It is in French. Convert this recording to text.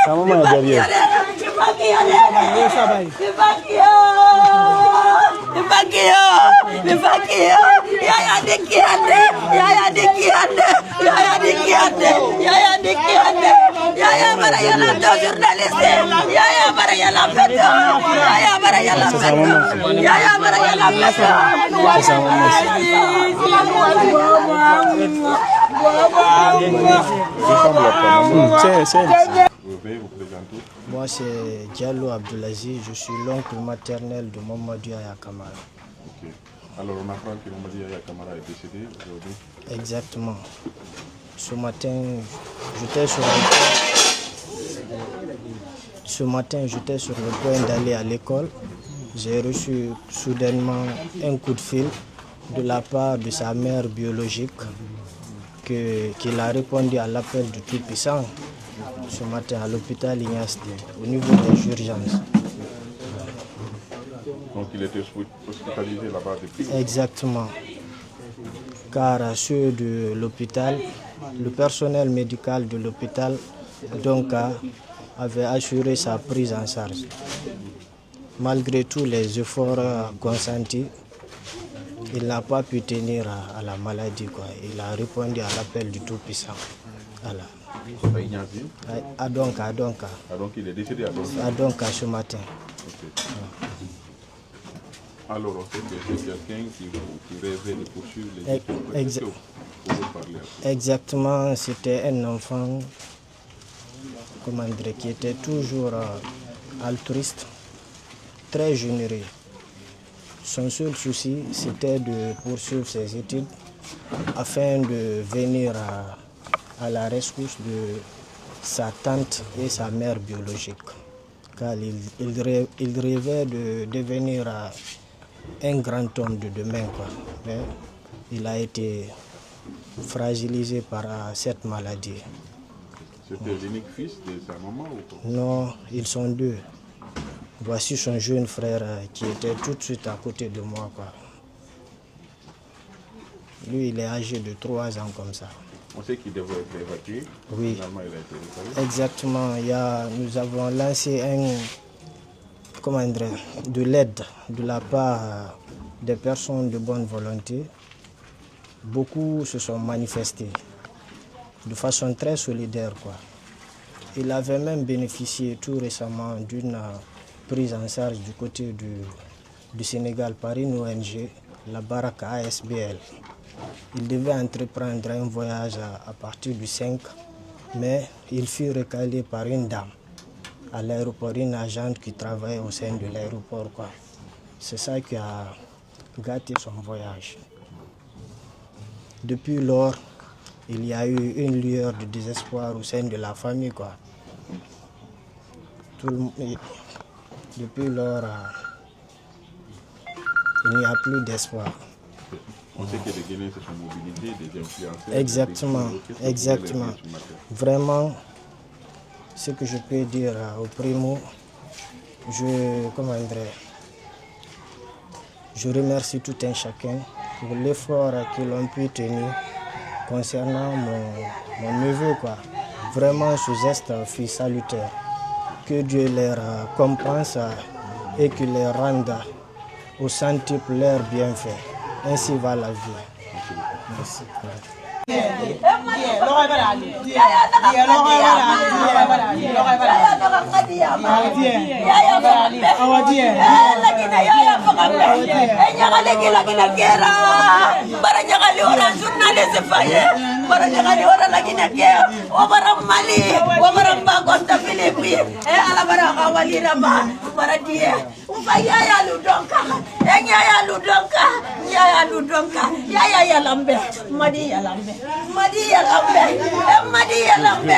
Sa maman est derrière. Moi, c'est Diallo Abdoulaziz, je suis l'oncle maternel de Mamadou Yaya Kamara. Ok. Alors, on apprend que Mamadou Yaya Kamara est décédé aujourd'hui. Exactement. Ce matin, j'étais sur le point d'aller à l'école. J'ai reçu soudainement un coup de fil de la part de sa mère biologique qu'il a répondu à l'appel du Tout-Puissant ce matin à l'hôpital Ignace au niveau des urgences. Donc il était hospitalisé là-bas depuis. Exactement. Car ceux de l'hôpital, le personnel médical de l'hôpital donc avait assuré sa prise en charge. Malgré tous les efforts consentis, il n'a pas pu tenir à la maladie, quoi. Il a répondu à l'appel du Tout-Puissant. Voilà. À Donka. Ah, donc il est décédé à Donka. À Donka ce matin. Okay. Alors on sait que c'est quelqu'un qui rêvait de poursuivre les études. Exactement, c'était un enfant qui était toujours altruiste, très généreux. Son seul souci, c'était de poursuivre ses études afin de venir à la rescousse de sa tante et sa mère biologique. Car il rêvait de devenir un grand homme de demain, quoi. Mais il a été fragilisé par cette maladie. C'était l'unique fils de sa maman ou quoi? Non, ils sont deux. Voici son jeune frère qui était tout de suite à côté de moi, quoi. Lui, il est âgé de 3 ans comme ça. On sait qu'il devrait être évacué. Oui. Finalement, il a été évacué. Exactement. Nous avons lancé de l'aide de la part des personnes de bonne volonté. Beaucoup se sont manifestés de façon très solidaire, quoi. Il avait même bénéficié tout récemment d'une prise en charge du côté du Sénégal par une ONG, la Baraka ASBL. Il devait entreprendre un voyage à partir du 5, mais il fut recalé par une dame à l'aéroport, une agente qui travaillait au sein de l'aéroport, quoi. C'est ça qui a gâté son voyage. Depuis lors, il y a eu une lueur de désespoir au sein de la famille, quoi. Depuis lors, il n'y a plus d'espoir. On sait que les Guinéens se sont mobilisés, des influenceurs. Exactement. Vraiment, ce que je peux dire au primo, je remercie tout un chacun pour l'effort qu'ils ont pu tenir concernant mon neveu, quoi. Vraiment, ce geste fut salutaire. Que Dieu leur compense et qu'il leur rende au centuple leur bienfait. Ainsi va la vie. Merci. Madi ya lambe.